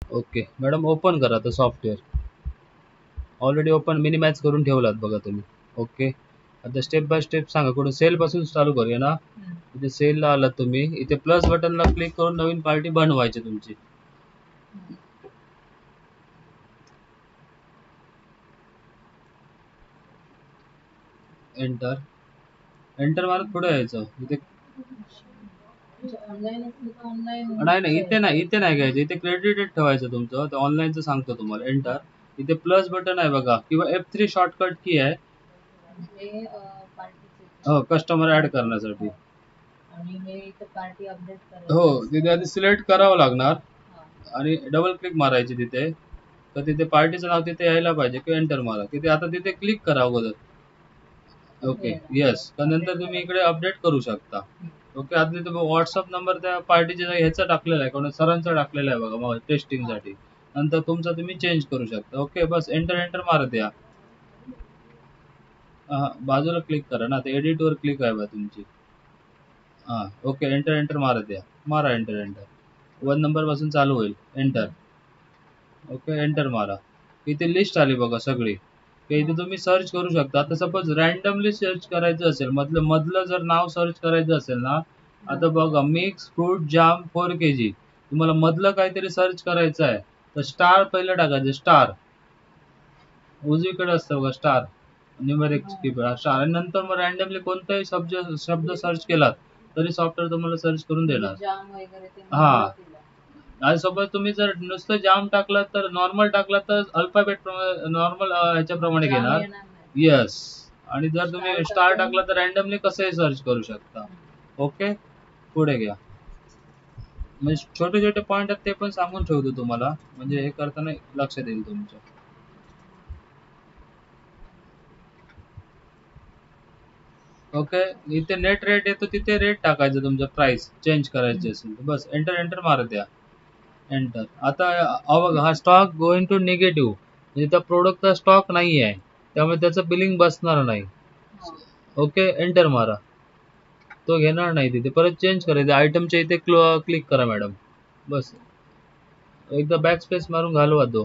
Okay madam open करा आता software. Already open minimise करून ठेवलात बघा तुम्ही. ओके आता स्टेप बाय स्टेप सांगा. कुठं सेल पासून चालू करूया ना. इथे सेलला आलात तुम्ही, इथे प्लस बटनला क्लिक करून नवीन पार्टी बनवायची तुमची. एंटर एंटर मारत पुढे यायचं. इथे नाही इथे नाही घ्यायचं. इथे क्रेडिटेड ठेवायचं तुमचं. ते ऑनलाईनचं सांगतो तुम्हाला. एंटर. इथे प्लस बटन आहे बघा किंवा F3 शॉर्टकट की आहे. हो कस्टमर ऍड करण्यासाठी. हो तिथे आधी सिलेक्ट करावं लागणार आणि डबल क्लिक मारायची तिथे. तर तिथे पार्टीचं नाव तिथे यायला पाहिजे किंवा एंटर मारा. तिथे आता तिथे क्लिक करा अगोदर. Okay yes. तर नंतर तुम्ही इकडे अपडेट करू शकता. ओके आता तिथे व्हॉट्सअप नंबर त्या पार्टीच्या ह्याचा टाकलेला आहे, कोणा सरांचा टाकलेला आहे बघा मग टेस्टिंगसाठी. नंतर तुमचा तुम्ही चेंज करू शकता. ओके बस एंटर एंटर मारत या. बाजूला क्लिक करा ना, ते एडिट वर क्लिक आहे बा तुमची. हां ओके एंटर एंटर मारत या. मारा एंटर एंटर. 1 नंबर पासून चालू होईल. एंटर. ओके एंटर मारा. इथे लिस्ट आली बघा सगळी. इथे तुम्ही सर्च करू शकता. आता सपोज रॅन्डमली सर्च करायचं असेल, मधलं जर नाव सर्च करायचं असेल ना, आता बघा मिक्स फ्रूट जाम 4 kg. तुम्हाला मधलं काहीतरी सर्च करायचं आहे तर स्टार पहिलं टाकायचं. स्टार उजवीकडे असतं बघा स्टार. न्यूमेरिक स्टार आणि नंतर मग रॅन्डमली कोणताही शब्द सर्च केलात तरी सॉफ्टवेअर तुम्हाला सर्च करून देणार. हा आणि सोबत तुम्ही जर नुसतं जाम टाकलात तर नॉर्मल टाकलात तर अल्फाबेट नॉर्मल ह्याच्याप्रमाणे घेणार. येस. आणि जर तुम्ही स्टार टाकला तर रॅन्डमली कसंही सर्च करू शकता. ओके पुढे घ्या. म्हणजे छोटे छोटे पॉइंट आहेत ते पण सांगून ठेवतो तुम्हाला, म्हणजे हे करताना लक्षात येईल तुमच्या. ओके इथे नेट रेट येतो तिथे रेट टाकायचं. तुमचं प्राइस चेंज करायची असेल तर बस एंटर एंटर मारत द्या. एंटर. आता बघा हा स्टॉक गोइंग टू निगेटिव्ह, म्हणजे त्या प्रोडक्टचा स्टॉक नाही आहे त्यामुळे त्याचं बिलिंग बसणार नाही. ओके एंटर मारा. तो घेणार नाही. तिथे परत चेंज करायचं. आयटमच्या इथे क्लिक करा मॅडम. बस एकदा बॅक स्पेस मारून घालवा तो.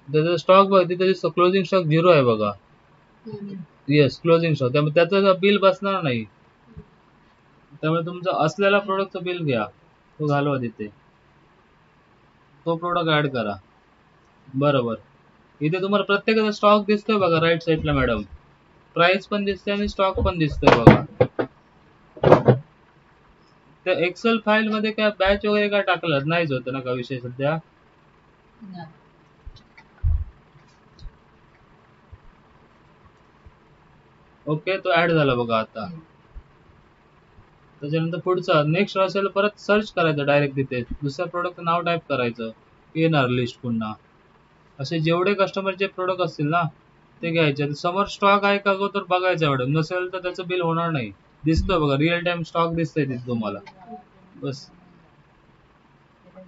त्याचा स्टॉक बघा तिथे क्लोजिंग स्टॉक 0 आहे बघा. Yes closing stock. त्यामुळे त्याचं बिल बसणार नाही. त्यामुळे तुमचं असलेला प्रोडक्टचं बिल घ्या, तो घालवा तिथे. तो प्रोडक्ट ऍड करा. बरोबर. इथे तुम्हाला प्रत्येकाचा स्टॉक दिसतोय बघा राईट साईडला मॅडम. प्राइस पण दिसते आणि स्टॉक पण दिसतोय बघा. त्या एक्सेल फाईल मध्ये काय बॅच वगैरे काय टाकलं नाहीच होतं ना का विषय सध्या. ओके तो ऍड झाला बघा आता. त्याच्यानंतर पुढचा नेक्स्ट असेल परत सर्च करायचं डायरेक्ट तिथे. दुसऱ्या प्रोडक्टचं नाव टाईप करायचं, येणार लिस्ट पुन्हा. असे जेवढे कस्टमरचे प्रोडक्ट असतील ना ते घ्यायचे. समोर स्टॉक आहे का तर बघायचं मॅडम. नसेल तर त्याचं बिल होणार नाही. दिसतोय बघा रिअल टाइम स्टॉक दिसतोय तिथे तुम्हाला. बस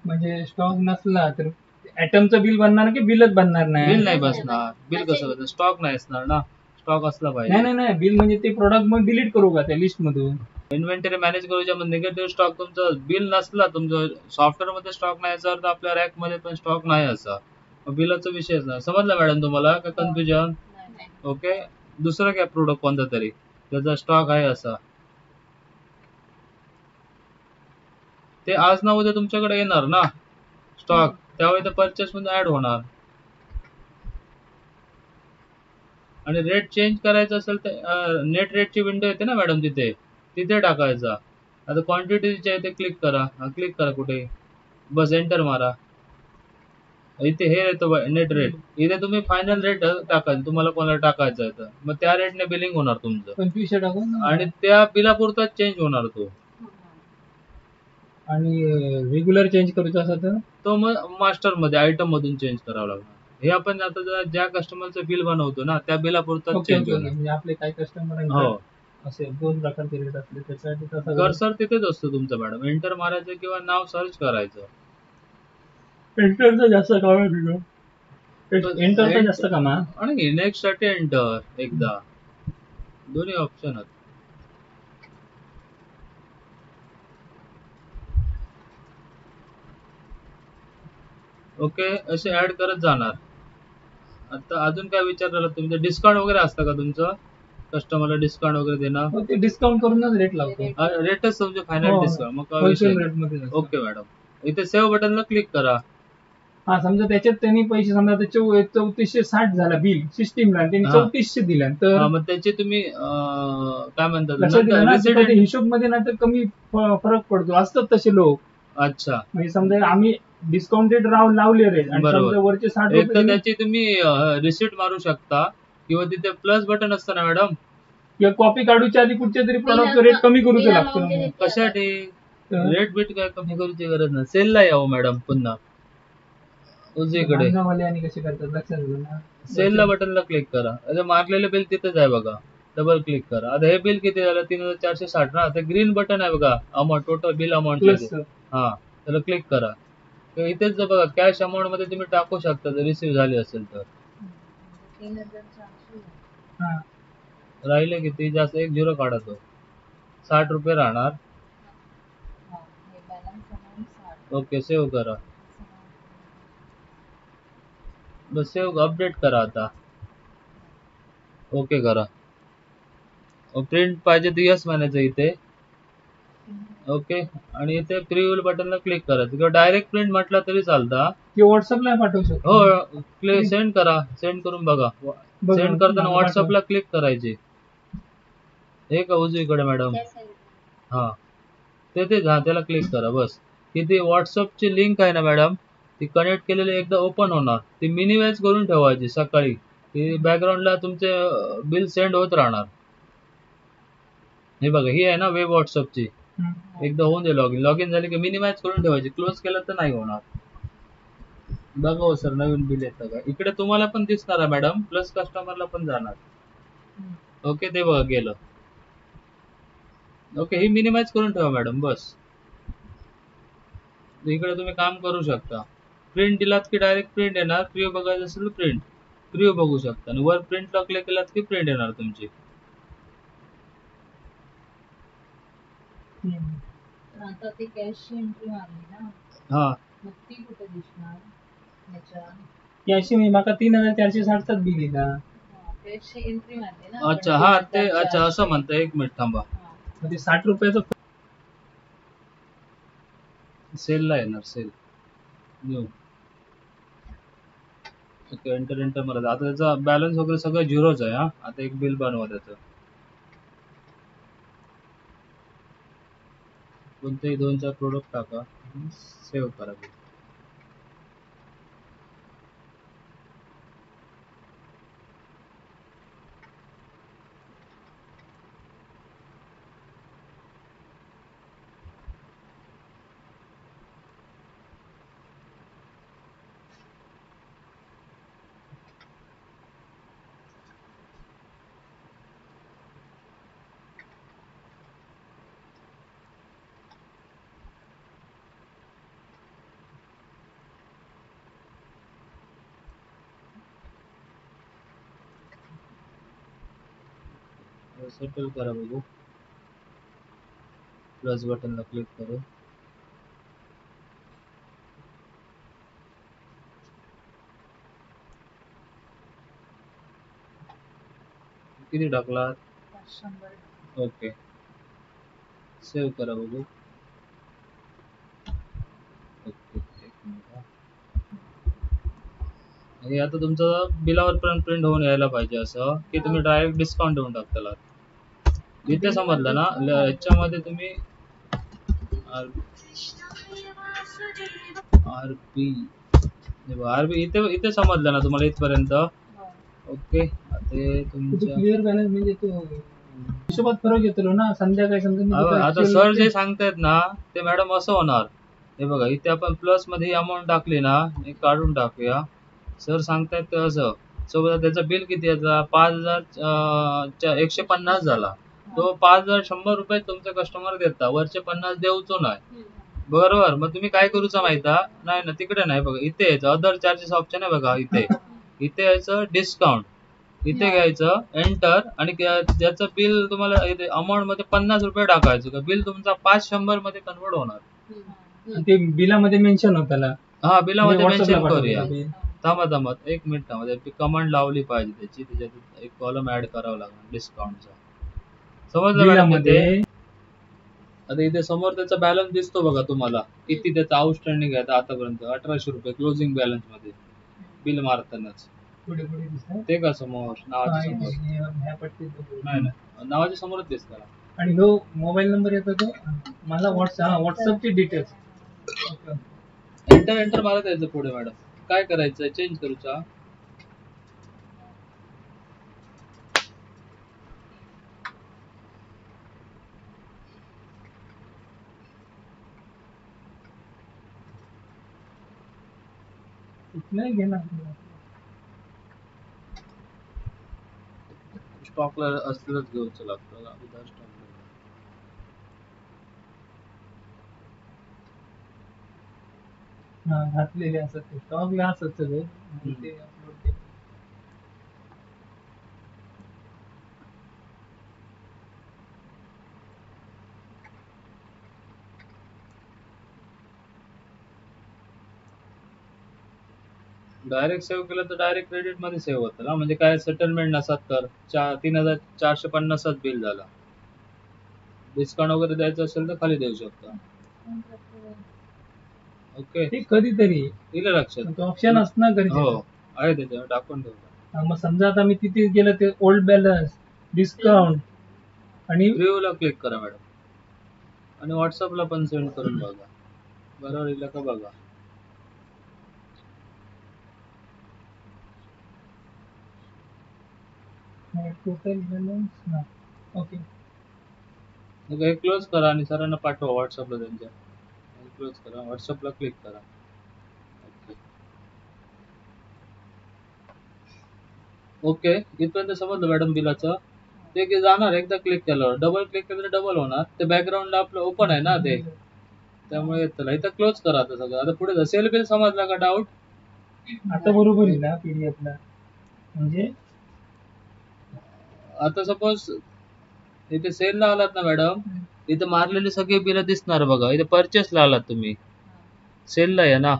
म्हणजे स्टॉक नसला तर आयटमचं बिल बनणार की बिलच बनणार नाही? बिल नाही बसणार. बिल कसं बसणार? स्टॉक नाही असणार ना. स्टॉक असला नाही पाहिजे. नाही नाही बिल म्हणजे ते प्रोडक्ट मग डिलीट करू का त्या लिस्ट मधून? इन्व्हेंटरी मॅनेज करूच्या मग निगेटिव्ह स्टॉक तुमचं बिल नसला, तुमचं सॉफ्टवेअर मध्ये स्टॉक नाही याचा अर्थ आपल्या रॅक मध्ये पण स्टॉक नाही असा. बिलाचा विषयच नाही. समजलं मॅडम तुम्हाला का कन्फ्युजन? ओके दुसरा काय प्रोडक्ट कोणता तरी त्याचा स्टॉक आहे असा, ते आज ना उद्या तुमच्याकडे येणार ना स्टॉक, त्यावेळी ते परचेस मध्ये ऍड होणार. आणि रेट चेंज करायचा असेल तर नेट रेटची विंडो येते ना मॅडम तिथे, तिथे टाकायचा. आता क्वांटिटीच्या इथे क्लिक करा. क्लिक करा कुठे, बस एंटर मारा. इथे हे येतं नेट रेट. इथे तुम्ही फायनल रेट टाकायचं तुम्हाला कोणाला टाकायचं आहे तर, मग त्या रेटने बिलिंग होणार तुमचं 25 टाकून आणि त्या बिलापुरताच चेंज होणार तो. आणि रेग्युलर चेंज करायचा असेल तर तो मग मास्टर मध्ये आयटम मधून चेंज करावा लागणार. हे आपण आता ज्या कस्टमरचं बिल बनवतो ना त्या बिलापुरताच चेंज होणार. म्हणजे आपले काही कस्टमर हो असे 2 प्रकारचे रेट असले त्याच्यासाठी कर्सर तिथेच असतो तुमचा मॅडम. एंटर मारायचं किंवा नाव सर्च करायचं. एंटरचं जास्त काम आहे तुझं. एंटरचं जास्त काम आहे. आणि नेक्स्ट साठी एंटर एकदा, दोन्ही ऑप्शन आहेत. ओके असे ऍड करत जाणार. आता अजून काय विचारलं तुमचं? डिस्काउंट वगैरे असतं का तुमचं? कस्टमरला डिस्काउंट वगैरे देणं? हो, ते डिस्काउंट करूनच रेट लावतो. रेटच तुमचे फायनल हो, डिस्काउंट, मग काय विषय होलसेल नाही. रेट मध्ये असतं. ओके मॅडम, इथे सेव्ह बटनला क्लिक करा. हा, समजा त्याच्यात त्यांनी पैसे समजा आता 3460 झाला बिल सिस्टीमला, त्यांनी हा. 3400 दिला तर हा, मग त्याचे तुम्ही काय म्हणतात लक्षात दिलं ना, receipt आता ते हिशोब मध्ये ना तर कमी फरक पडतो. असतात तसे लोक. अच्छा, म्हणजे समजा आम्ही डिस्काउंटेड लावले रेट आणि बरोबर. समजा वरचे 60 एक तर रुपये त्याची तुम्ही रिसिट मारू शकता, किंवा तिथे प्लस बटन असतं ना मॅडम. किंवा कॉपी काढूच्या आधी कुठच्या तरी प्रॉडक्ट रेट कमी करूचे लागतो. कशासाठी रेट बीट काय कमी करूची गरज नाही. सेलला यावं मॅडम पुन्हा उजवीकडे बांधवाले आणि कसे करतात लक्षात दिलं ना. सेलला बटनला क्लिक करा. आता मारलेलं बिल तिथेच आहे बघा, डबल क्लिक करा. आता हे बिल किती झालं? 3460 ना. आता ग्रीन बटन आहे बघा, amount total bill amount. Plus हा, त्याला क्लिक करा. तर इथेच जर बघा कॅश अमाऊंट मध्ये तुम्ही टाकू शकता जर रिसिव्ह झाली असेल तर. हा, राहिले किती? जास्त एक झिरो काढा, तो 60 रुपये राहणार. ओके, सेव्ह करा. बस सेव्ह, अपडेट करा आता. ओके करा. प्रिंट पाहिजे तर यस म्हणायचं इथे. ओके, आणि इथे प्रिव्ह्यू बटनला क्लिक करायचं, किंवा डायरेक्ट प्रिंट म्हटलं तरी चालतं. किंवा व्हॉट्सअपला पाठवू शकतो. हो, सेंड करा. सेंड करून बघा. सेंड करताना व्हॉट्सअपला क्लिक करायचे. हे का उजवीकडे मॅडम? हा, तेच, हा, त्याला क्लिक करा. बस. तिथे व्हॉट्सअपची लिंक आहे ना मॅडम, ती कनेक्ट केलेली एकदा ओपन होणार. ती मिनिमाइज करून ठेवायची सकाळी. ती बॅकग्राऊंडला तुमचे बिल सेंड होत राहणार. हे बघा, ही आहे ना वेब व्हॉट्सअपची. एकदा होऊन दे लॉगिन झाली की मिनिमाइज करून ठेवायची. क्लोज केलं तर नाही होणार. बघा हो सर, नवीन बिल येतं का? इकडे तुम्हाला पण दिसणार आहे मॅडम, प्लस कस्टमरला पण जाणार. ओके, ते बघा गेलं. ओके, ही मिनिमाइज करून ठेवा मॅडम, बस. इकडे तुम्ही काम करू शकता. प्रिंट दिलात की डायरेक्ट प्रिंट येणार. प्रिव्ह्यू बघायचं असेल तर प्रिंट प्रिव्ह्यू बघू शकता, आणि वर प्रिंटला क्लिक केलात की प्रिंट येणार तुमची. आता ती कॅशची एंट्री मारली ना, हा, मग ती कुठे दिसणार ह्याच्या? कॅश मी माका 3460 बिल येता. कॅशची एंट्री मारली ना. अच्छा, हा, ते अच्छा असं म्हणता. एक मिनिट थांबा. मग ते 60 रुपयाचं सेलला येणार, सेल न्यू. ओके, एंटर मला आता त्याचा बॅलन्स वगैरे सगळं झिरोच आहे. हा, आता एक बिल बनवा त्याचं. कोणतेही 2-4 प्रोडक्ट टाका, सेव्ह करा बिल. सेटल करा बघू. प्लस बटनला क्लिक करू. किती टाकलात? 100. ओके, सेव्ह करा बघू. ओके, एक मिनिट. आणि आता तुमचं बिलावर पण प्रिंट होऊन यायला पाहिजे, असं की तुम्ही डायरेक्ट डिस्काउंट देऊन टाकताला. इथे समजलं ना? याच्यामध्ये तुम्ही आरबी इथे समजलं ना तुम्हाला इथपर्यंत? ओके, आता तुमच्या क्लिअर बॅलन्स म्हणजे तो हिशोबात फरक येतो ना संध्याकाळी समजा. आता सर जे सांगतायत ना ते मॅडम असं होणार. हे बघा, इथे आपण प्लस मध्ये अमाऊंट टाकली ना, एक काढून टाकूया. सर सांगतायत ते असं. सोबत त्याचं बिल किती याचा? 5150 झाला. तो 5100 रुपये तुमचा कस्टमर देता, वरचे 50 देऊचो नाही. बरोबर. मग तुम्ही काय करूचा माहिता? नाही ना, तिकडे नाही बघा, इथे यायचं अदर चार्जेस ऑप्शन आहे बघा, इथे यायचं डिस्काउंट. इथे घ्यायचं एंटर, आणि ज्याचं बिल तुम्हाला अमाऊंट मध्ये 50 रुपये टाकायचं, बिल तुमचा 500 मध्ये कन्वर्ट होणार. ते बिलामध्ये मेन्शन होताला हा बिलामध्ये म्हणजे WhatsApp ला मेन्शन करूया. पाठवलेलं bill. थांबा एक मिनिट थांबा, ती कमांड लावली पाहिजे त्याच्यात एक कॉलम ऍड करावा लागणार डिस्काउंटचा. समजलं मॅडम तिथे? बिलामध्ये आता इथे समोर त्याचा बॅलन्स दिसतो बघा तुम्हाला, किती त्याचा आउटस्टँडिंग आहे आतापर्यंत. 1800 रुपये क्लोजिंग बॅलन्स मध्ये बिल मारतानाच. पुढे दिसतंय. ते का समोर नावाच्या समोर? ह्या पट्टीत बघू. नाही नावाच्या समोरच दिसतं. आणि जो मोबाईल नंबर येतो तो मला व्हॉट्सअपची डिटेल्स. एंटर मारत यायचं पुढे मॅडम. काय करायचं, चेंज करूचा. नाही घेणार. स्टॉकला असलेलंच घेऊचं लागतं ना, उधार स्टॉकला. हा घातलेले असत ते स्टॉकला असत सगळे ते upload केले. डायरेक्ट सेव्ह केलं तर डायरेक्ट क्रेडिट मध्ये सेव्ह होतं ना, म्हणजे काय सेटलमेंट नसत तर 3450च बिल झाला. डिस्काउंट वगैरे द्यायचं असेल तर खाली देऊ शकता. ओके, ते कधीतरी दिलं लक्षात. ऑप्शन असणं हो गरजेचं. आहे त्याच्यावर टाकून ठेवलं. मग समजा आता मी तिथे गेलं ते ओल्ड बॅलन्स डिस्काउंट आणि रिव्ह्यूला क्लिक करा मॅडम, आणि व्हॉट्सअपला पण सेंड करून बघा. बरोबर येईल का बघा. Total balance. ओके, हे क्लोज करा आणि सरांना पाठवा व्हॉट्सअपला त्यांच्या. क्लोज करा, व्हॉट्सअपला क्लिक करा. ओके, इथपर्यंत समजलं मॅडम बिलाचं. ते जाणार एकदा क्लिक केल्यावर, डबल क्लिक केलं तर डबल होणार. ते बॅकग्राऊंडला आपलं ओपन आहे ना ते, त्यामुळे त्याला इथं क्लोज करा. आता सगळं आता पुढे सेल बिल समजला का? डाऊट आता बरोबर आहे ना PDF ला. म्हणजे आता सपोज इथे सेलला आलात ना मॅडम, इथे मारलेली सगळी बिलं दिसणार बघा. इथे परचेसला आलात तुम्ही, सेलला आहे ना.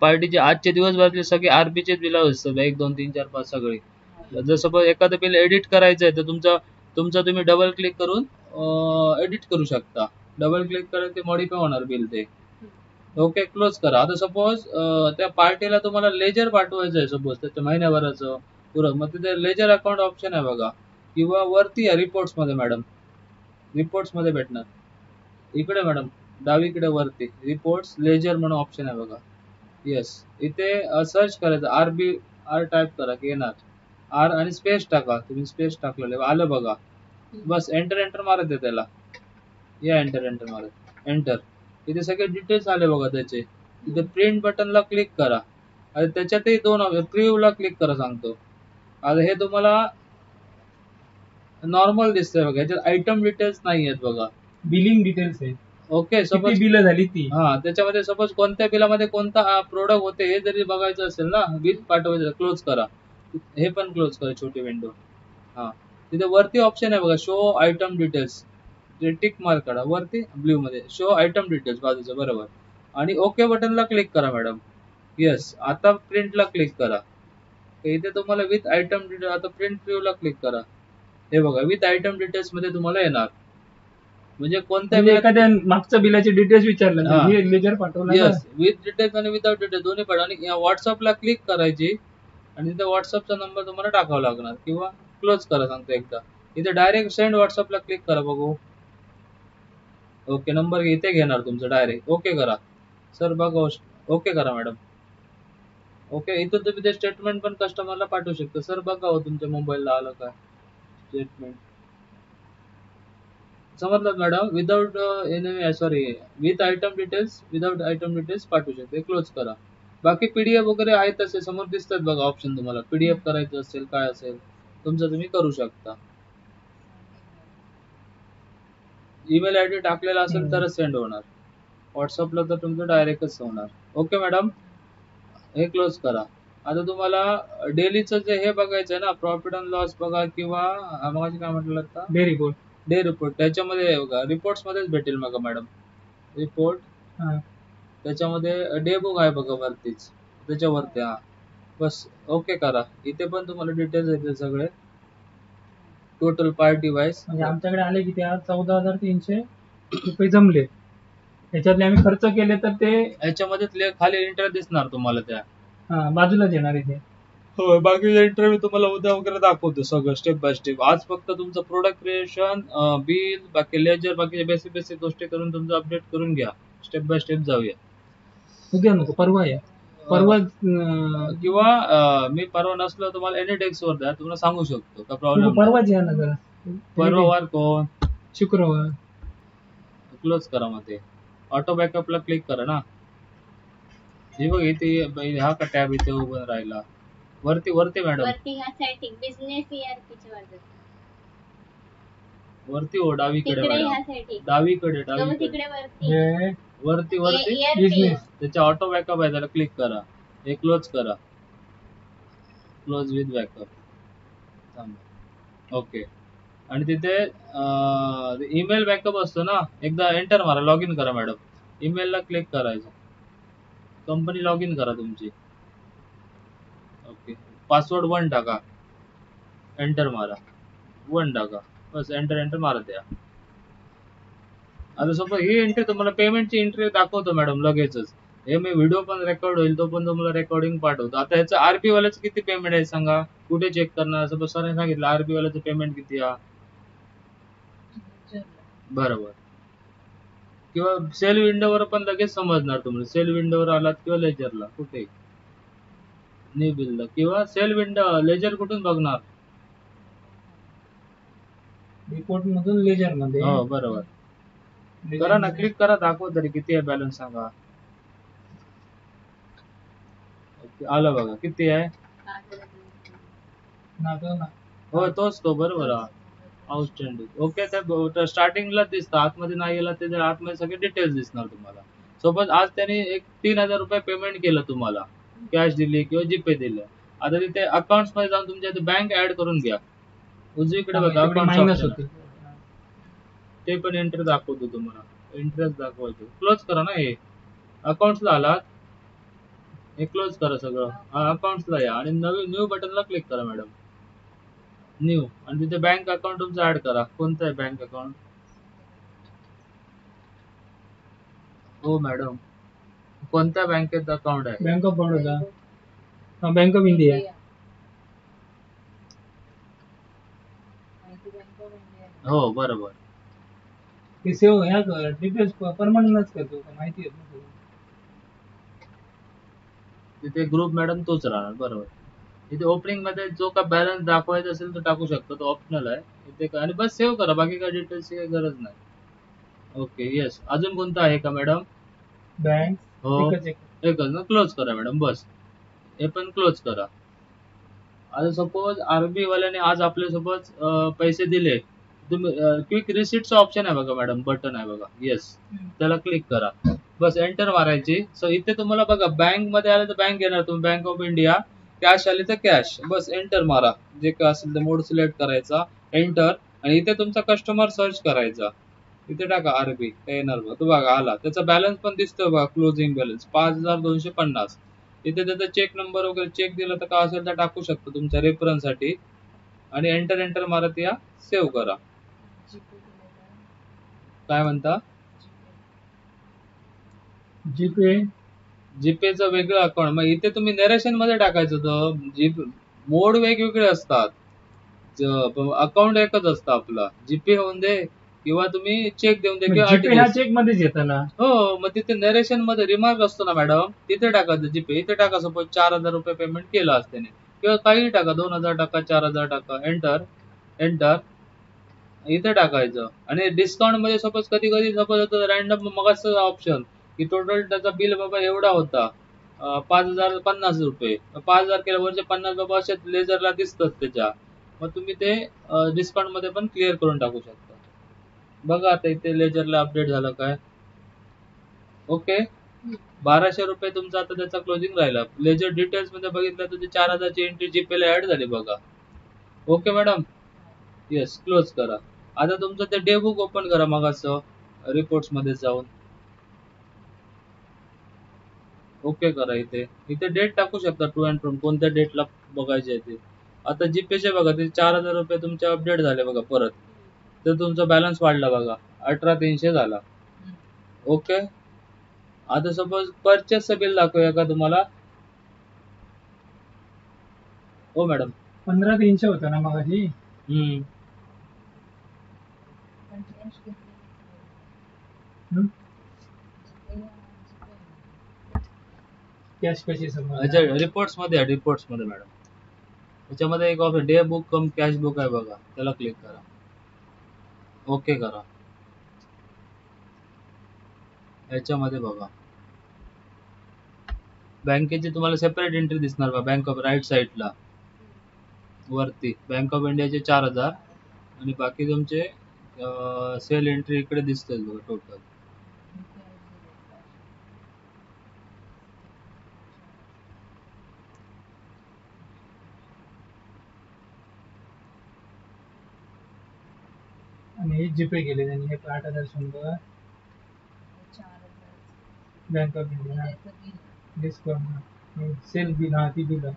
पार्टीचे आजचे दिवसभरातले सगळे आरबीचे बिल असतात, 1 2 3 4 5 सगळे. जर सपोज एखादं बिल एडिट करायचं आहे तर तुमचं तुम्ही डबल क्लिक करून एडिट करू शकता. डबल क्लिक करून ते मॉडिफाय होणार बिल ते. ओके, क्लोज करा. आता सपोज त्या पार्टीला तुम्हाला लेजर पाठवायचं आहे, सपोज त्याच्या महिन्याभराचं पुरं, मग तिथे लेजर अकाउंट ऑप्शन आहे बघा, किंवा वरती आहे रिपोर्ट्स मध्ये मॅडम. रिपोर्ट्स मध्ये भेटणार इकडे मॅडम, डावीकडे वरती रिपोर्ट्स लेजर म्हणून ऑप्शन आहे बघा. येस, इथे सर्च करायचं, आर टाईप करा की येणार. आर आणि स्पेस टाका. तुम्ही स्पेस टाकलेलं आलं बघा. बस एंटर मारत आहे त्याला. या एंटर मारत, एंटर. इथे सगळे डिटेल्स आले बघा त्याचे. इथे प्रिंट बटनला क्लिक करा. आणि त्याच्यातही 2 प्रिव्ह्यू ला क्लिक करा सांगतो. आता हे तुम्हाला नॉर्मल दिसतंय बघा, याच्यात आयटम डिटेल्स नाही आहेत बघा. बिलिंग डिटेल्स आहे. ओके, सपोज बिल झाली ती. हा, त्याच्यामध्ये सपोज कोणत्या बिलामध्ये कोणता प्रोडक्ट होते हे जरी बघायचं असेल ना, बिल पाठवायचं, क्लोज करा. हे पण क्लोज करा, छोटी विंडो. हा, तिथे वरती ऑप्शन आहे बघा, show item details. Tick mark करा वरती ब्ल्यू मध्ये, शो आयटम डिटेल्स बाजूचं, बरोबर. आणि ओके बटनला क्लिक करा मॅडम. येस, आता प्रिंटला क्लिक करा. इथे तुम्हाला विथ आयटम डिटेल, आता प्रिंट प्रिव्ह्यूला क्लिक करा. हे बघा, विथ आयटम डिटेल्स मध्ये तुम्हाला येणार. म्हणजे कोणत्या एखाद्या मागच्या बिलाचे डिटेल्स विचारलं, हे लेजर पाठवलं. येस, विथ डिटेल्स आणि विदाउट डिटेल्स दोन्ही पण. आणि व्हॉट्सअपला क्लिक करायची आणि तिथे व्हॉट्सअपचा नंबर तुम्हाला टाकावा लागणार, किंवा क्लोज करा सांगतो एकदा. इथे डायरेक्ट सेंड व्हॉट्सअपला क्लिक करा बघू. ओके, नंबर इथे घेणार तुमचं डायरेक्ट. ओके करा सर, बघा. ओके करा मॅडम. ओके, इथं तुम्ही ते स्टेटमेंट पण कस्टमरला पाठवू शकता. सर बघा हो तुमच्या मोबाईलला आलं काय स्टेटमेंट. समजलं madam? Without sorry, with item details, without item details पाठवू शकते. क्लोज करा. बाकी पीडीएफ वगैरे आहेत तसे समोर दिसतात बघा ऑप्शन. तुम्हाला पीडीएफ करायचं असेल, काय असेल तुमचं, तुम्ही करू शकता. ईमेल आयडी टाकलेला असेल तरच सेंड होणार. व्हॉट्सअपला तर तुमचं डायरेक्टच होणार. ओके मॅडम, हे क्लोज करा. आता तुम्हाला डेलीचं जे हे बघायचं आहे ना, प्रॉफिट अँड लॉस बघा, किंवा मग काय म्हटलं आता, डे रिपोर्ट. त्याच्यामध्ये बघा, रिपोर्ट्स मध्येच भेटेल बघा मॅडम. रिपोर्ट त्याच्यामध्ये डे बुक आहे बघा वरतीच, त्याच्यावरती हा बस ओके करा. इथे पण तुम्हाला डिटेल्स येतील सगळे, टोटल पार्टी वाईज. म्हणजे आमच्याकडे आले की त्या 14,300 रुपये जमले. त्याच्यातले आम्ही खर्च केले तर ते याच्यामध्ये खाली इंटरेस्ट दिसणार तुम्हाला त्या. बाजूलाच येणार इथे. हो, बाकीचा इंटरव्ह्यू तुम्हाला उद्या वगैरे दाखवतो सगळं स्टेप बाय स्टेप. आज फक्त तुमचं प्रोडक्ट क्रिएशन, बिल, बाकी लेजर, बाकी बेसिक बेसिक गोष्टी करून तुमचं अपडेट करून घ्या. स्टेप बाय स्टेप जाऊया. उद्या नको, परवा या. परवा किंवा मी परवा नसलो तुम्हाला एनी डेस्क वर द्या, तुम्हाला सांगू शकतो का प्रॉब्लेम. परवाच या ना जरा. परवा वार कोण? शुक्रवार. क्लोज करा मग ते. ऑटो बॅकअपला क्लिक करा ना. हे बघ इथे हा का टॅब इथे उभं राहिला. वरती वरती मॅडम, वरती ह्या सेटिंग बिझनेस ईआरपीच्या वरती हो, डावीकडे तिकडे मॅडम, ह्या सेटिंग डावीकडे तो डावीकडे तिकडे वरती हे वरती वरती ERP. बिझनेस. त्याच्या ऑटो बॅकअप आहे, त्याला क्लिक करा. हे क्लोज करा, क्लोज विथ बॅकअप. ओके. आणि तिथे ईमेल बॅकअप असतो ना, एकदा एंटर मारा, लॉग इन करा मॅडम. ईमेलला क्लिक करायचं, कंपनी लॉग इन करा तुमची. ओके, पासवर्ड 1 टाका, एंटर मारा, 1 टाका, बस एंटर एंटर मारा द्या. आता सपोज ही एंट्री तुम्हाला पेमेंटची एंट्री दाखवतो मॅडम लगेचच. हे मी व्हिडिओ पण रेकॉर्ड होईल तो पण तुम्हाला रेकॉर्डिंग पाठवतो. आता ह्याचं आरपी वाल्याचं किती पेमेंट आहे सांगा, कुठे चेक करणार? सपोज सरांनी सांगितलं आरपी वाल्याचं पेमेंट किती आहे, बरोबर. किंवा सेल विंडोवर पण लगेच समजणार तुम्हाला. सेल विंडोवर आलात किंवा लेजरला, कुठे न्यू बिलला, किंवा सेल विंडो लेजर कुठून बघणार? रिपोर्ट मधून लेजर मध्ये. हो बरोबर. करा ना, क्लिक करा, दाखव तरी किती आहे बॅलन्स सांगा. ओके, आलं बघा किती आहे. हो तोच तो, बरोबर. आउटस्टँडिंग. ओके, त्या स्टार्टिंगला दिसतं, आतमध्ये नाही गेला त्याच्या आतमध्ये सगळे डिटेल्स दिसणार तुम्हाला. सपोज आज त्याने एक 3,000 रुपये पेमेंट केलं तुम्हाला, कॅश दिली किंवा जीपे दिलं. आता तिथे अकाउंट्स मध्ये जाऊन तुमच्या बँक ऍड करून घ्या. उजवीकडे बघा मायनस अकाउंट, होते. ते पण एंट्री दाखवतो तुम्हाला. इंटरेस्ट दाखवायचं, क्लोज करा ना. हे अकाउंट्सला आलात, हे क्लोज करा सगळं. अकाउंट्सला या आणि नवीन न्यू बटनला क्लिक करा मॅडम, न्यू. आणि तिथे बँक अकाउंट तुमचं ऍड करा. कोणतं आहे बँक अकाउंट? हो मॅडम, कोणत्या बँकेत अकाउंट आहे? Bank of Baroda, bank of India. हो बरोबर. ते सेव ह्या डिटेल्स परमनंटच करतो का माहिती आहे ना. तिथे ग्रुप मॅडम तोच राहणार, बरोबर. इथे ओपनिंग मध्ये जो का बॅलन्स दाखवायचा असेल तो टाकू शकतो, तो ऑप्शनल आहे इथे. आणि बस सेव्ह करा, बाकी काय डिटेल्सची काही गरज नाही. Okay, yes. अजून कोणतं आहे का मॅडम? बँक. हो, एकच. एकच ना, क्लोज करा मॅडम, बस. हे पण क्लोज करा. आता सपोज आरबी वाल्याने आज आपले सपोज पैसे दिले, तुम्ही क्विक रिसिप्टचं ऑप्शन आहे बघा मॅडम, बटन आहे बघा, येस, त्याला क्लिक करा, बस एंटर मारायची. सो इथे तुम्हाला बघा बँक मध्ये आलं तर बँक येणार, तुम्ही बँक ऑफ इंडिया. कॅश आली तर कॅश, बस एंटर मारा. जे काय असेल ते मोड सिलेक्ट करायचा, एंटर. आणि इथे तुमचा कस्टमर सर्च करायचा, इथे टाका आरबी, येणार बघा. तो बघा आला, त्याचा बॅलन्स पण दिसतोय बघा, क्लोजिंग बॅलन्स 5,250. इथे त्याचा चेक नंबर वगैरे चेक दिला तर काय असेल तर टाकू शकतो तुमच्या रेफरन्स साठी. आणि एंटर एंटर मारत या, सेव्ह करा. काय म्हणता? जीपे. जीपेचं वेगळं अकाउंट, मग इथे तुम्ही नरेशन मध्ये टाकायचं होतं. जीपे मोड वेगवेगळे असतात, अकाउंट एकच असतं आपला. जीपे होऊन दे किंवा तुम्ही चेक देऊन दे किंवा जीपे ह्या चेक मध्येच येतं ना. हो, मग तिथे नरेशन मध्ये रिमार्क असतो ना मॅडम, तिथे टाकायचं जीपे. इथे टाका सपोज 4,000 रुपये पेमेंट केलं असते, किंवा काही टाका, 2,000 टाका, 4,000 टाका, एंटर एंटर. इथे टाकायचं. आणि डिस्काउंट मध्ये सपोज कधी कधी सपोज होतं रॅन्डम मगाचं ऑप्शन की टोटल त्याचा बिल बाबा एवढा होता 5,050 रुपये, 5,000 केल्या वरचे 50 बाबा असे लेजरला दिसतात त्याच्या. मग तुम्ही ते डिस्काउंट मध्ये पण क्लिअर करून टाकू शकता. बघा आता इथे लेजरला अपडेट झालं काय. ओके, 1,200 रुपये तुमचा आता त्याचा क्लोजिंग राहिला. लेजर डिटेल्स मध्ये बघितलं तर 4,000 ची एंट्री जीपे ला ऍड झाली बघा. ओके मॅडम, येस, क्लोज करा. आता तुमचं ते डे बुक ओपन करा, मग असं रिपोर्ट्स मध्ये जाऊन. ओके करा. इथे इथे डेट टाकू शकता टू अँड फ्रॉम कोणत्या डेटला बघायचे आहे ते. आता जीपेचे बघा ते 4,000 रुपये तुमचे अपडेट झाले बघा परत. तर तुमचा बॅलन्स वाढला बघा 18,300 झाला. ओके. आता सपोज परचेसचं बिल दाखवूया का तुम्हाला. हो मॅडम. 15,300 होता ना मगाशी. पण कॅश घेतली हम्म? नाही. कॅश कशी समजा अच्छा रिपोर्ट्स मध्ये मॅडम त्याच्यामध्ये एक ऑप्शन डे बुक कम कॅश बुक आहे बघा, त्याला क्लिक करा. ओके करा. याच्यामध्ये बघा बँकेची तुम्हाला सेपरेट एंट्री दिसणार बघा. बँक ऑफ राईट साईडला वरती बँक ऑफ इंडियाचे 4,000 आणि बाकी तुमचे सेल एंट्री इकडे दिसते बघा टोटल. आणि हे जीपे केले त्यांनी. हे 8,100 bank of India discount sale bill. हा ती बिल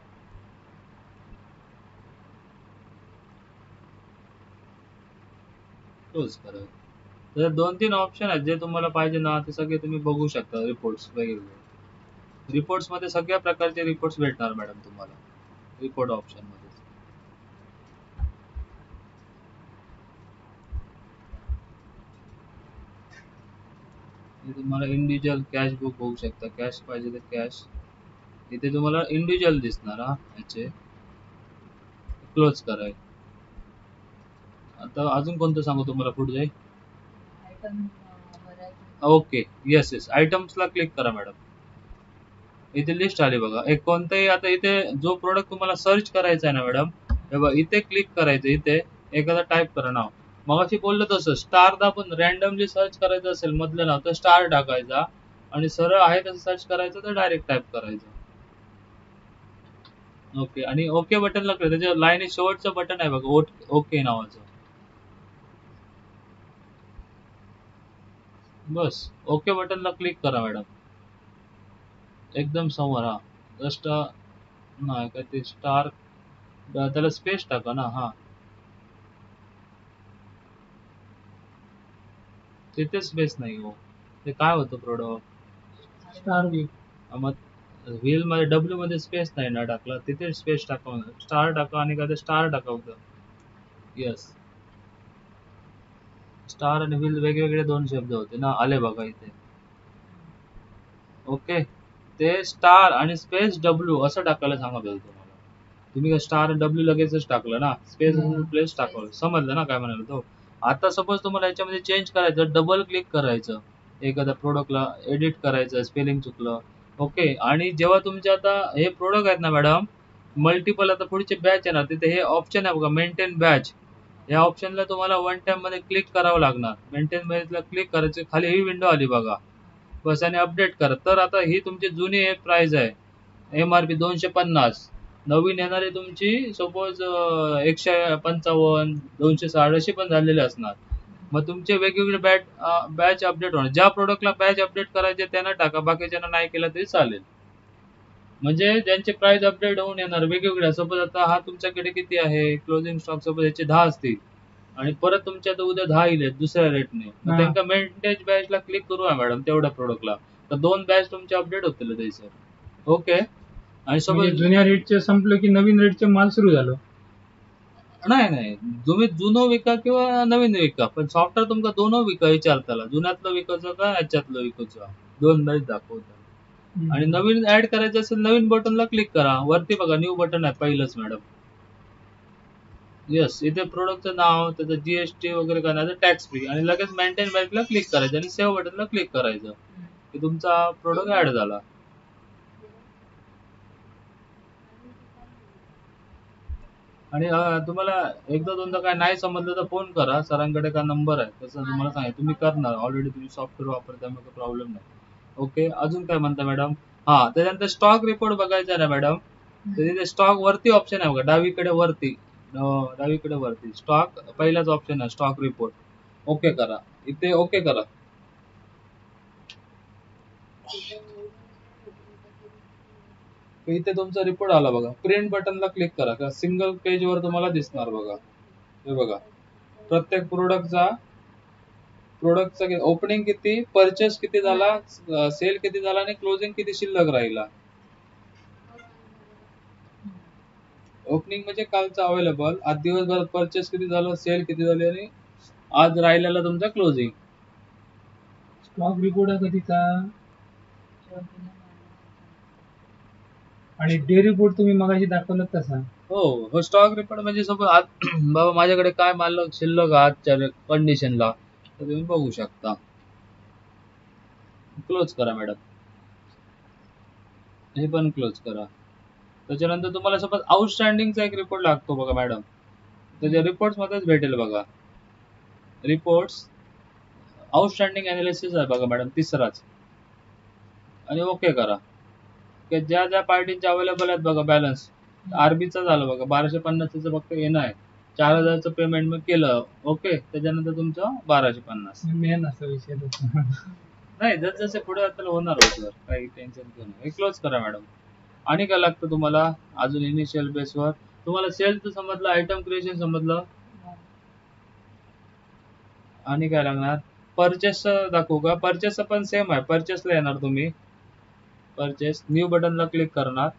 क्लोज करा. तर 2-3 ऑप्शन आहेत जे तुम्हाला पाहिजे ना ते सगळे तुम्ही बघू शकता. रिपोर्ट्स वेगवेगळे रिपोर्ट्स मध्ये सगळ्या प्रकारचे रिपोर्ट्स भेटणार मॅडम तुम्हाला रिपोर्ट ऑप्शन मध्ये. इथे तुम्हाला इंडिव्हिज्युअल कॅश बुक होऊ शकता. कॅश पाहिजे तर कॅश इथे तुम्हाला इंडिव्हिज्युअल दिसणार. हा याचे क्लोज कराय. आता अजून कोणतं सांगू तुम्हाला पुढे. आयटम भरायचे. ओके येस आयटम्सला क्लिक करा मॅडम. इथे लिस्ट आली बघा. एक कोणताही आता इथे जो प्रोडक्ट तुम्हाला सर्च करायचा आहे ना मॅडम हे बघा इथे क्लिक करायचं. इथे एखादा टाईप करा नाव. मगाशी बोललो तसं स्टार दाबून रॅन्डमली सर्च करायचं असेल मधलं नाव तर स्टार टाकायचा आणि सरळ आहे तसं सर्च करायचं तर डायरेक्ट टाईप करायचं. ओके आणि ओके बटनला क्लिक. त्याच्या लाईन शेवटचं बटन आहे बघा ओके नावाचं. बस ओके बटनला क्लिक करा मॅडम. एकदम समोर. हा जस्ट नाही काय ते स्टार त्याला स्पेस टाका ना. हा तिथे स्पेस नाही हो. ते काय होतं प्रोडक्ट स्टार बिल. मग व्हील मध्ये डब्ल्यू मध्ये स्पेस नाही ना टाकला. तिथे स्पेस टाका स्टार टाका आणि काय ते स्टार टाका होतं. येस स्टार आणि व्हील वेगवेगळे 2 शब्द होते ना. आले बघा इथे. ओके ते स्टार आणि स्पेस डब्ल्यू असं टाकायला सांगत होतं तुम्हाला. तुम्ही स्टार डब्ल्यू लगेचच टाकलं ना. स्पेस प्लेस टाकलं. समजलं ना काय म्हणाल तो. आता सपोज तुम्हाला याच्यामध्ये चेंज करायचं डबल क्लिक करायचं. एखाद्या प्रोडक्टला एडिट करायचं स्पेलिंग चुकलं. ओके आणि जेव्हा तुमचे आता हे प्रोडक्ट आहेत ना मॅडम मल्टिपल आता पुढचे बॅच आहे ना तिथे हे ऑप्शन आहे बघा मेंटेन बॅच. या ऑप्शनला तुम्हाला वन टाइम मध्ये क्लिक करावं लागणार. मेंटेन बॅचला क्लिक करायचं. खाली ही विंडो आली बघा. बस आणि अपडेट करा. तर आता ही तुमची जुनी प्राइस आहे. MRP 250. नवीन येणारी तुमची सपोज 155 260 अशी पण झालेली असणार. मग तुमचे वेगवेगळे बॅच अपडेट होणार. ज्या प्रोडक्टला बॅच अपडेट करायचे त्यांना टाका. बाकीच्यांना नाही केलं तरी चालेल. म्हणजे ज्यांचे प्राइस अपडेट होऊन येणार वेगवेगळ्या. सपोज आता हा तुमच्याकडे किती आहे क्लोजिंग स्टॉक सपोज याचे 10 असतील आणि परत तुमच्या आता उद्या 10 येईल दुसऱ्या रेटने. हा. त्यांना मेंटेज बॅचला क्लिक करू मॅडम तेवढ्या प्रोडक्टला तर 2 बॅच तुमचे अपडेट होतील त्याचे. ओके आणि म्हणजे सपोज जुन्या रेटचे संपलं की नवीन रेटचे माल सुरू झालं. नाही तुम्ही जुनं विका किंवा नवीन विका पण सॉफ्टवेअर तुमका दोन विका विचारताला. जुन्यातलं विकायचं का याच्यातलं विकायचं. 2 बॅच दाखवतात. आणि नवीन ऍड करायचं असेल नवीन बटनला क्लिक करा. वरती बघा न्यू बटन आहे पहिलंच मॅडम. येस इथे प्रोडक्टचं नाव त्याचं जीएसटी वगैरे करायचं टॅक्स फ्री आणि लगेच मेंटेन बॅचला क्लिक करायचं आणि सेव्ह बटनला क्लिक करायचं की तुमचा प्रोडक्ट ऍड झाला. आणि तुम्हाला एकदा दोनदा काय नाही समजलं तर फोन करा. सरांकडे का नंबर आहे तसं तुम्हाला सांगितलं तुम्ही करणार. ऑलरेडी तुम्ही सॉफ्टवेअर वापरता त्यामुळे प्रॉब्लेम नाही. ओके अजून काय म्हणता मॅडम. हा त्याच्यानंतर स्टॉक रिपोर्ट बघायचा ना मॅडम तर तिथे स्टॉक वरती ऑप्शन आहे बघा डावीकडे वरती. डावीकडे वरती स्टॉक पहिलाच ऑप्शन आहे स्टॉक रिपोर्ट. ओके करा. इथे ओके करा. इथे तुमचा रिपोर्ट आला बघा. प्रिंट बटनला क्लिक करा का सिंगल पेज वर तुम्हाला दिसणार बघा. हे बघा प्रत्येक प्रोडक्टचा ओपनिंग किती, परचेस किती झाला, सेल किती झाला आणि क्लोजिंग किती शिल्लक राहिला. ओपनिंग म्हणजे कालचा अवेलेबल, आज दिवसभरात परचेस किती झालं, सेल किती झाले आणि आज राहिलेला तुमचा क्लोजिंग. स्टॉक रिपोर्ट आहे कधीचा आणि डे रिपोर्ट तुम्ही मगाशी दाखवलं तसा. हो स्टॉक रिपोर्ट म्हणजे सपोज आज बाबा माझ्याकडे काय माल शिल्लक आजच्या कंडिशनला तर तुम्ही बघू शकता. क्लोज करा मॅडम, हे पण क्लोज करा. त्याच्यानंतर तुम्हाला सपोज आउटस्टँडिंगचा एक रिपोर्ट लागतो बघा मॅडम, त्याच्या रिपोर्ट्स मध्येच भेटेल बघा. रिपोर्ट्स आउटस्टँडिंग अनालिसिस आहे बघा मॅडम, तिसराच. आणि ओके करा. ज्या ज्या पार्टींचे अवेलेबल आहेत बघा बॅलन्स. आरबीचा झालं बघा 1250 फक्त येणं आहे, 4000चं पेमेंट मग केलं. ओके, त्याच्यानंतर तुमचं 1250. मेन असा विषय नाही जसं पुढे आता होणार होतं, काही टेन्शन घेऊ नका. हे क्लोज करा मॅडम. आणि काय लागतं तुम्हाला अजून इनिशियल बेसवर? तुम्हाला सेलचं समजलं, आयटम क्रिएशन समजलं, आणि काय लागणार? परचेस दाखवू का? परचेस पण सेम आहे. परचेसला येणार तुम्ही, परचेस न्यू बटनला क्लिक करणार.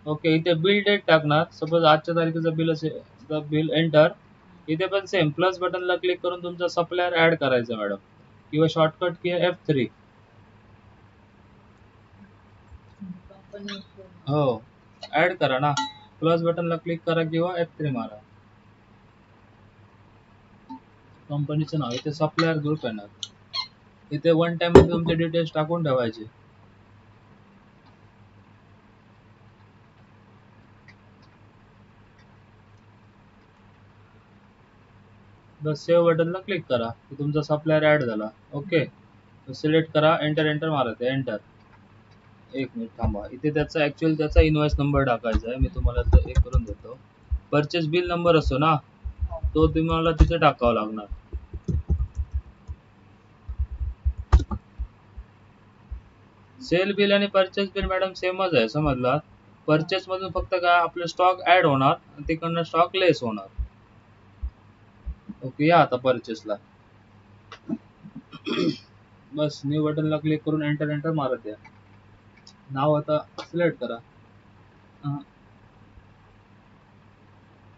ओके, इथे बिल डेट टाकणार. सपोज आजच्या तारखेचं बिल असेल तर बिल एंटर. इथे पण सेम प्लस बटनला क्लिक करून तुमचा सप्लायर ऍड करायचा मॅडम, किंवा शॉर्टकट की F3. हो ऍड करा ना, प्लस बटनला क्लिक करा किंवा F3 मारा. कंपनीचं नाव इथे सप्लायर ग्रुप येणार. इथे वन टाइम मध्ये तुमचे डिटेल्स टाकून ठेवायचे. बस सेव्ह बटनला क्लिक करा की तुमचा सप्लायर ऍड झाला. ओके, सिलेक्ट करा, एंटर मारा, ते एंटर. एक मिनिट थांबा, इथे त्याचा ऍक्च्युअल त्याचा इनवॉइस नंबर टाकायचा आहे. मी तुम्हाला एक करून देतो. परचेस बिल नंबर असतो ना, तो तुम्हाला तिथे टाकावा लागणार. सेल बिल आणि परचेस बिल मॅडम सेमच आहे, समजला? परचेस मधून फक्त काय आपले स्टॉक ऍड होणार आणि तिकडनं स्टॉक लेस होणार. ओके, या आता परचेसला. बस न्यू बटनला क्लिक करून एंटर मारत द्या. नाव आता सिलेक्ट करा.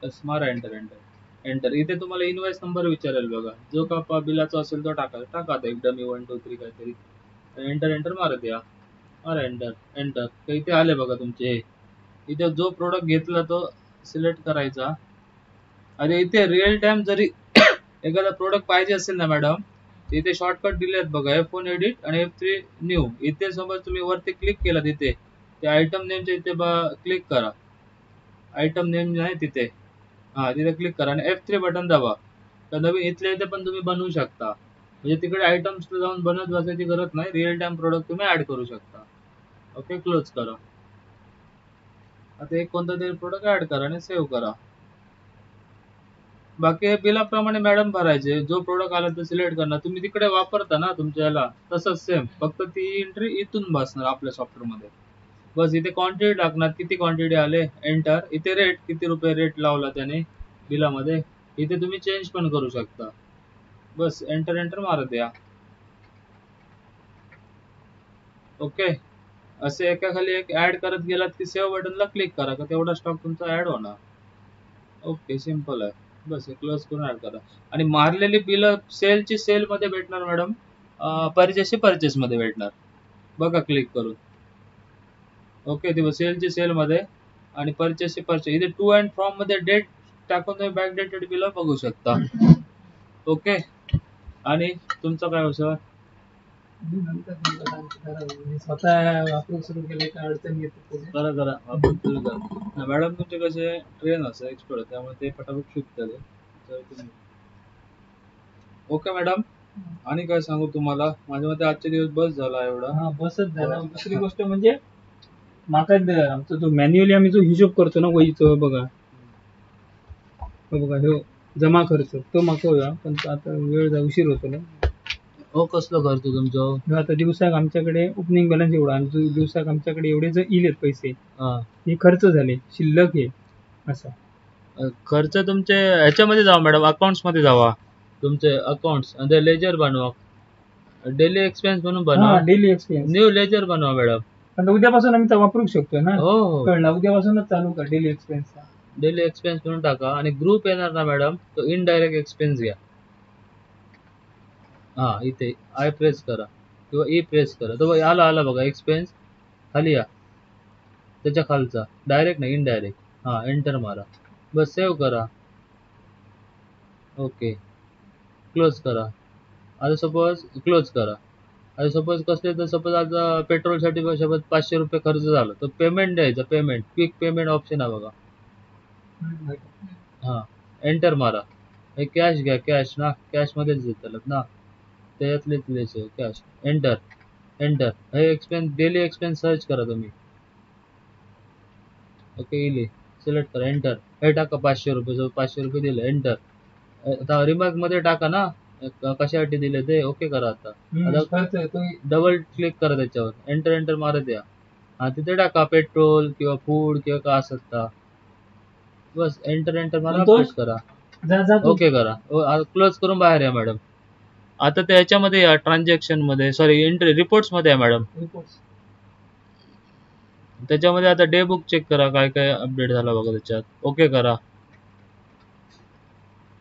बस मारा एंटर. इथे तुम्हाला इनवॉइस नंबर विचारेल बघा, जो का बिलाचा असेल तो टाका एकदम 1 2 3 काहीतरी. एंटर मारत या. मारा एंटर. तर इथे आले बघा तुमचे. इथे जो प्रोडक्ट घेतला तो सिलेक्ट करायचा. आणि इथे रिअल टाइम जरी एखादा प्रोडक्ट पाहिजे असेल ना मॅडम, इथे शॉर्टकट दिले आहेत बघा, F1 एडिट आणि F3 न्यू. इथे समज तुम्ही वरती क्लिक केला, तिथे ते आयटम नेमच्या इथे क्लिक करा. आयटम नेम आहे तिथे, तिथे क्लिक करा आणि F3 बटन दाबा. तर नवीन इथल्या इथे पण तुम्ही बनवू शकता. म्हणजे तिकडे आयटम्स जाऊन बनवत बसायची गरज नाही, रिअल टाइम प्रोडक्ट तुम्ही ऍड करू शकता. ओके, क्लोज करा. आता एक कोणता तरी प्रोडक्ट ऍड करा आणि सेव्ह करा. बाकी हे बिलाप्रमाणे मॅडम भरायचे. जो प्रोडक्ट आला तो सिलेक्ट करणार. तुम्ही तिकडे वापरता ना तुमच्या याला, तसंच सेम, फक्त ती एंट्री इथून बसणार आपल्या सॉफ्टवेअर मध्ये. बस इथे क्वांटिटी टाकणार, किती क्वांटिटी आले, एंटर. इथे रेट, किती रुपये रेट लावला त्याने बिलामध्ये, इथे तुम्ही चेंज पण करू शकता. बस एंटर मारत द्या. ओके, असे एकाखाली एक ऍड करत गेलात की सेव्ह बटनला क्लिक करा का तेवढा स्टॉक तुमचा ऍड होणार. ओके, सिंपल आहे. बस हे क्लोज करून ऍड करा. आणि मारलेली बिल सेलची सेल मध्ये भेटणार मॅडम, परचेस मध्ये भेटणार बघा क्लिक करून. ओके, ती सेलची सेल मध्ये आणि परचेस. इथे टू अँड फ्रॉम मध्ये डेट टाकून तुम्ही बॅक डेटेड बिल बघू शकता. ओके, आणि तुमचं काय होतं? स्वतः वापरून सुरू केलं तर अडचण येते. करा आपण सुरू करा मॅडम. तुमचे कसे ट्रेन असं एक्सपर्ट, त्यामुळे ते पटापट शिकतात. ओके मॅडम, आणि काय सांगू तुम्हाला, माझ्या मते आजचे दिवस बस झाला एवढा. हा, बसच झाला. दुसरी गोष्ट म्हणजे माका आमचा जो मॅन्युअली आम्ही जो हिशोब करतो ना वहीचं, बघा हे जमा खर्च तो माका होया, पण आता वेळ उशीर होतो ना. हो कसलो खर्च तुमचो? ह्यो आता दिवसाक आमच्याकडे ओपनिंग बॅलन्स एवढा आणि दिवसाक आमच्याकडे एवढे जर इलेत पैसे हा हे खर्च झाले शिल्लक हे असं. खर्च तुमचे ह्याच्यामध्ये जावा मॅडम, अकाउंट्स मध्ये जावा. तुमचे अकाउंट्स आणि ते लेजर बनवा, डेली एक्सपेन्स म्हणून हा बनवा, डेली एक्सपेन्स. न्यू लेजर बनवा मॅडम. आता उद्यापासून आम्ही वापरू शकतो ना. हो हो कळलं, उद्यापासूनच चालू कर डेली एक्सपेन्सचा. डेली एक्सपेन्स म्हणून टाका आणि ग्रुप येणार ना मॅडम, तो इनडायरेक्ट एक्सपेन्स घ्या. हा इथे आय प्रेस करा किंवा ई प्रेस करा, तो आला आला बघा एक्सपेन्स, खाली या, त्याच्या खालचा डायरेक्ट नाही इनडायरेक्ट. हा एंटर मारा, बस सेव्ह करा. ओके क्लोज करा. आता सपोज क्लोज करा. आता सपोज कसले तर सपोज आता पेट्रोलसाठी सपोज 500 रुपये खर्च झाला, तर पेमेंट द्यायचं. पेमेंट क्विक पेमेंट ऑप्शन आहे बघा. हा एंटर मारा. हे कॅश घ्या, कॅश ना, कॅश मध्येच देतात ना, त्याच्यातलेच द्यायचं कॅश. Enter enter. हे एक्सपेन्स डेली एक्सपेन्स सर्च करा तुम्ही. ओके इले सिलेक्ट करा, एंटर. हे टाका 500 रुपये, 500 रुपये दिले, एंटर. आता रिमार्क मध्ये टाका ना कशासाठी दिले ते. ओके करा. आता खर्च येतो. डबल क्लिक करा त्याच्यावर, एंटर एंटर मारत या. हा तिथे टाका पेट्रोल किंवा फूड किंवा काय असत, बस एंटर एंटर मारा, संतोष? अपडेट करा. जा जा तू. ओके करा. क्लोज करून बाहेर या मॅडम. आता त्याच्यामध्ये या ट्रान्झॅक्शन मध्ये, सॉरी एंट्री रिपोर्ट्स मध्ये आहे मॅडम. Reports. त्याच्यामध्ये आता डे बुक चेक करा, काय काय अपडेट झाला बघा त्याच्यात. ओके करा.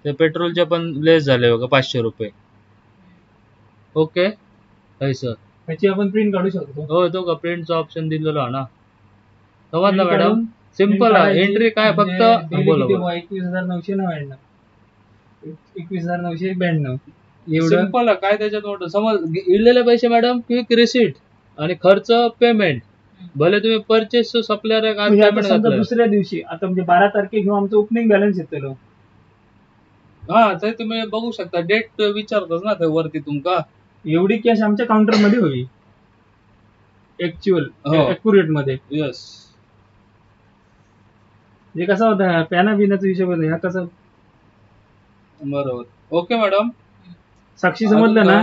ते पेट्रोलचे पण लेस झाले बघा 500 रुपये. ओके है सर. त्याची आपण प्रिंट काढू शकतो. हो तो का प्रिंटचा ऑप्शन दिलेला आहे ना, समजलं Print मॅडम. काढून सिम्पल print आहे. काढायची. एंट्री काय फक्त म्हणजे daily बोला किती बोला. 21,999. 21,992 एवढं. सिम्पल आहे, काय त्याच्यात मोठं. समज इलेले पैसे मॅडम क्विक रिसीट आणि खर्च पेमेंट. भले तुम्ही परचेस सप्लायर काय म्हणजे आता पेमेंट समजा घातलं, दुसऱ्या दिवशी आता म्हणजे 12 तारखे घेऊन आमचं ओपनिंग बॅलन्स येतलो. हा ते तुम्ही बघू शकता. डेट विचारतच ना ते वरती तुमका. एवढी कॅश आमच्या काउंटर मध्ये होईल ऍक्च्युअल हो. अॅक्युरेट मध्ये. येस हे कसा होता पॅना बिनाचा हिशोब होता, ह्या कसा बरोबर. Okay madam. साक्षी समजलं ना.